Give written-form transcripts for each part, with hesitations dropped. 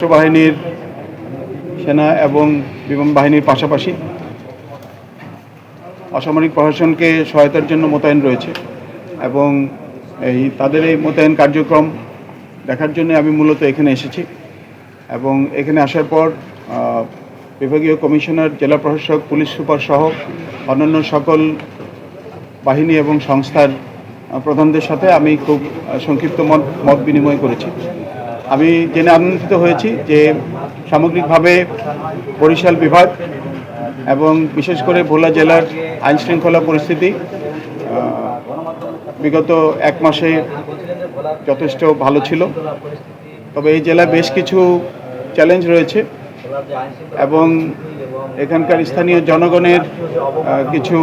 সশস্ত্র বাহিনীর সেনা এবং বিমান বাহিনীর পাশাপাশি অসামরিক প্রশাসনকে সহায়তার জন্য মোতায়েন রয়েছে এবং তাদের এই মোতায়েন কার্যক্রম দেখার জন্য আমি মূলত এখানে এসেছি এবং এখানে আসার পর বিভাগীয় কমিশনার, জেলা প্রশাসক, পুলিশ সুপার সহ অন্যান্য সকল বাহিনী এবং সংস্থার প্রধানদের সাথে আমি খুব সংক্ষিপ্ত মত বিনিময় করেছি। আমি জেনে আনন্দিত হয়েছি যে সামগ্রিকভাবে বরিশাল বিভাগ এবং বিশেষ করে ভোলা জেলার আইনশৃঙ্খলা পরিস্থিতি বিগত এক মাসে যথেষ্ট ভালো ছিল। তবে এই জেলায় বেশ কিছু চ্যালেঞ্জ রয়েছে এবং এখানকার স্থানীয় জনগণের কিছু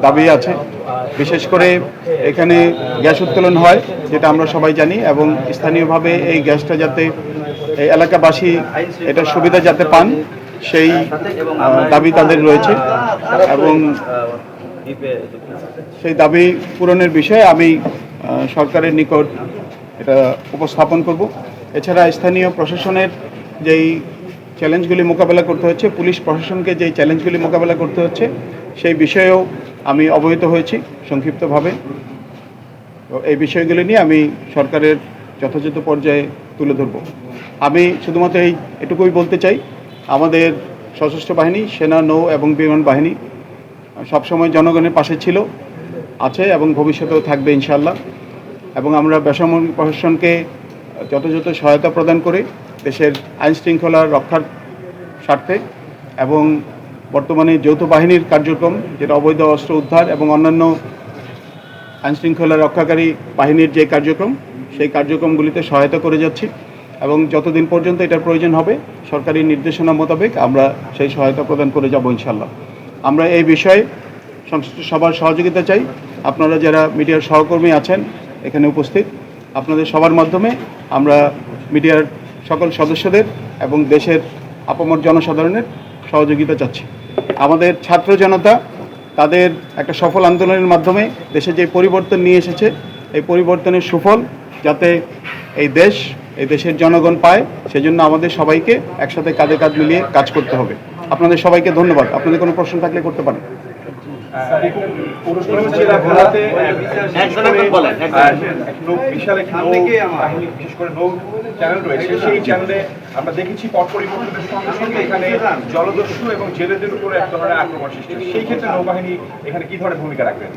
দাবি আছে। বিশেষ করে এখানে গ্যাস উত্তোলন হয়, যেটা আমরা সবাই জানি, এবং স্থানীয়ভাবে এই গ্যাসটা যাতে এই এলাকাবাসী এটার সুবিধা যাতে পান সেই দাবি তাদের রয়েছে এবং সেই দাবি পূরণের বিষয়ে আমি সরকারের নিকট এটা উপস্থাপন করব। এছাড়া স্থানীয় প্রশাসনের যেই চ্যালেঞ্জগুলি মোকাবেলা করতে হচ্ছে, পুলিশ প্রশাসনকে যেই চ্যালেঞ্জগুলি মোকাবেলা করতে হচ্ছে, সেই বিষয়েও আমি অবহিত হয়েছি সংক্ষিপ্তভাবে। এই বিষয়গুলি নিয়ে আমি সরকারের যথাযথ পর্যায়ে তুলে ধরব। আমি শুধুমাত্র এটুকুই বলতে চাই, আমাদের সশস্ত্র বাহিনী, সেনা, নৌ এবং বিমান বাহিনী সবসময় জনগণের পাশে ছিল, আছে এবং ভবিষ্যতেও থাকবে ইনশাআল্লাহ। এবং আমরা বেসামরিক প্রশাসনকে যথাযথ সহায়তা প্রদান করে দেশের আইন শৃঙ্খলা রক্ষার স্বার্থে এবং বর্তমানে যৌথ বাহিনীর কার্যক্রম, যেটা অবৈধ অস্ত্র উদ্ধার এবং অন্যান্য আইন শৃঙ্খলা রক্ষাকারী বাহিনীর যে কার্যক্রম, সেই কার্যক্রমগুলিতে সহায়তা করে যাচ্ছি এবং যতদিন পর্যন্ত এটার প্রয়োজন হবে সরকারি নির্দেশনা মোতাবেক আমরা সেই সহায়তা প্রদান করে যাব ইনশাআল্লাহ। আমরা এই বিষয়ে সংশ্লিষ্ট সবার সহযোগিতা চাই। আপনারা যারা মিডিয়ার সহকর্মী আছেন এখানে উপস্থিত, আপনাদের সবার মাধ্যমে আমরা মিডিয়ার সকল সদস্যদের এবং দেশের আপামর জনসাধারণের সহযোগিতা চাচ্ছি। আমাদের ছাত্র জনতা তাদের একটা সফল আন্দোলনের মাধ্যমে দেশে যে পরিবর্তন নিয়ে এসেছে, এই পরিবর্তনের সুফল যাতে এই দেশের জনগণ পায়, সেজন্য আমাদের সবাইকে একসাথে কাঁধে কাঁধ মিলিয়ে কাজ করতে হবে। আপনাদের সবাইকে ধন্যবাদ। আপনাদের কোনো প্রশ্ন থাকলে করতে পারেন। আমরা দেখেছি পট পরিবর্তনের সঙ্গে সঙ্গে এখানে জলদস্যু এবং জেলেদের উপরে এক ধরনের আক্রমণ সৃষ্টি। সেই ক্ষেত্রে নৌবাহিনী এখানে কি ধরনের ভূমিকা রাখবেন?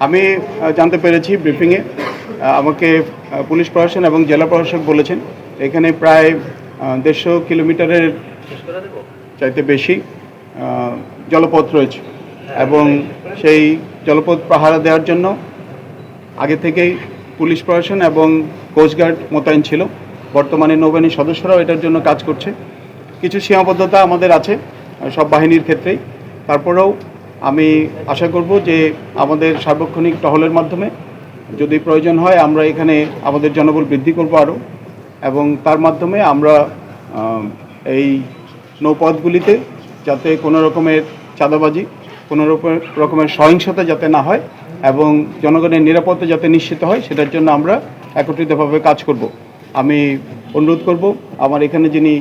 আমি জানতে পেরেছি ব্রিফিংয়ে, আমাকে পুলিশ প্রশাসন এবং জেলা প্রশাসক বলেছেন এখানে প্রায় 150 কিলোমিটারের চাইতে বেশি জলপথ রয়েছে এবং সেই জলপথ পাহারা দেওয়ার জন্য আগে থেকেই পুলিশ প্রশাসন এবং কোস্টগার্ড মোতায়েন ছিল। বর্তমানে নৌবাহিনীর সদস্যরাও এটার জন্য কাজ করছে। কিছু সীমাবদ্ধতা আমাদের আছে সব বাহিনীর ক্ষেত্রেই, তারপরেও আমি আশা করব যে আমাদের সার্বক্ষণিক টহলের মাধ্যমে যদি প্রয়োজন হয় আমরা এখানে আমাদের জনবল বৃদ্ধি করব আরও, এবং তার মাধ্যমে আমরা এই নৌপথগুলিতে যাতে কোনো রকমের চাঁদাবাজি, কোনো রকমের সহিংসতা যাতে না হয় এবং জনগণের নিরাপত্তা যাতে নিশ্চিত হয়, সেটার জন্য আমরা একত্রিতভাবে কাজ করব। আমি অনুরোধ করব আমার এখানে যিনি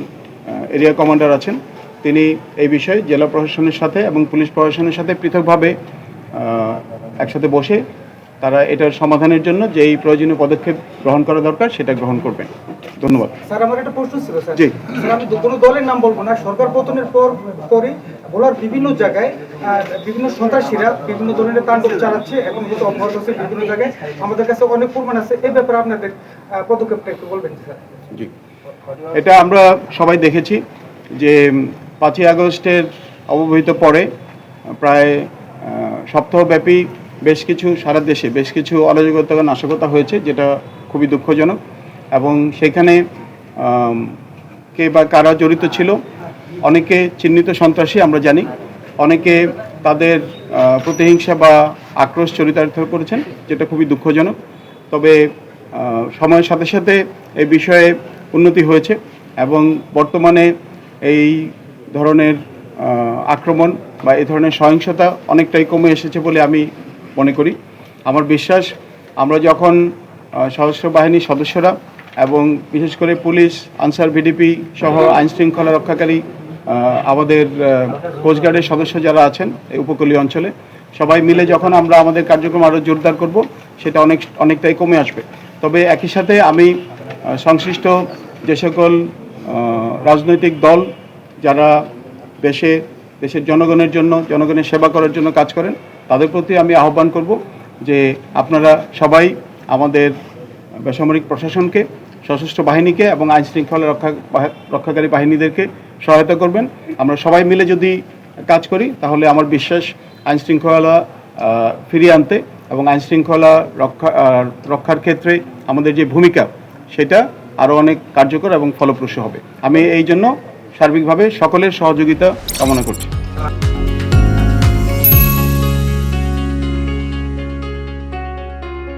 এরিয়া কমান্ডার আছেন তিনি এই বিষয়ে জেলা প্রশাসনের সাথে এবং পুলিশ প্রশাসনের সাথে পৃথকভাবে একসাথে বসে তারা এটার সমাধানের জন্য যেই প্রয়োজনীয় পদক্ষেপ গ্রহণ করা দরকার সেটা গ্রহণ করবেন। ধন্যবাদ। স্যার, আমার একটা প্রশ্ন ছিল স্যার। জি স্যার, আমি কোনো দলের নাম বলবো না। সরকার পতনের পরই ভোলার বিভিন্ন জায়গায় বিভিন্ন সন্ত্রাসীরা বিভিন্ন ধরনের তাণ্ডব চালাচ্ছে, এখন কিন্তু অব্যাহত আছে বিভিন্ন জায়গায়। আমাদের কাছে অনেক প্রমাণ আছে। এই ব্যাপারে আপনাদের পদক্ষেপটা একটু বলবেন স্যার? জি, এটা আমরা সবাই দেখেছি যে 5ই আগস্টের অব্যবহিত পরে প্রায় সপ্তাহব্যাপী বেশ কিছু সারা দেশে বেশ কিছু অরাজকতা নাশকতা হয়েছে, যেটা খুবই দুঃখজনক। এবং সেখানে কে বা কারা জড়িত ছিল, অনেকে চিহ্নিত সন্ত্রাসী আমরা জানি, অনেকে তাদের প্রতিহিংসা বা আক্রোশ চরিতার্থ করেছেন, যেটা খুবই দুঃখজনক। তবে সময়ের সাথে সাথে এই বিষয়ে উন্নতি হয়েছে এবং বর্তমানে এই ধরনের আক্রমণ বা এই ধরনের সহিংসতা অনেকটাই কমে এসেছে বলে আমি মনে করি। আমার বিশ্বাস আমরা যখন সশস্ত্র বাহিনীর সদস্যরা এবং বিশেষ করে পুলিশ, আনসার, ভিডিপি সহ আইনশৃঙ্খলা রক্ষাকারী আমাদের কোস্টগার্ডের সদস্য যারা আছেন এই উপকূলীয় অঞ্চলে সবাই মিলে যখন আমরা আমাদের কার্যক্রম আরও জোরদার করব, সেটা অনেকটাই কমে আসবে। তবে একই সাথে আমি সংশ্লিষ্ট যে সকল রাজনৈতিক দল যারা দেশের জনগণের জন্য, জনগণের সেবা করার জন্য কাজ করেন, তাদের প্রতি আমি আহ্বান করব যে আপনারা সবাই আমাদের বেসামরিক প্রশাসনকে, সশস্ত্র বাহিনীকে এবং আইনশৃঙ্খলা রক্ষাকারী বাহিনীদেরকে সহায়তা করবেন। আমরা সবাই মিলে যদি কাজ করি তাহলে আমার বিশ্বাস আইনশৃঙ্খলা ফিরিয়ে আনতে এবং আইনশৃঙ্খলা রক্ষার ক্ষেত্রে আমাদের যে ভূমিকা সেটা আরও অনেক কার্যকর এবং ফলপ্রসূ হবে। আমি এই জন্য সার্বিকভাবে সকলের সহযোগিতা কামনা করছি।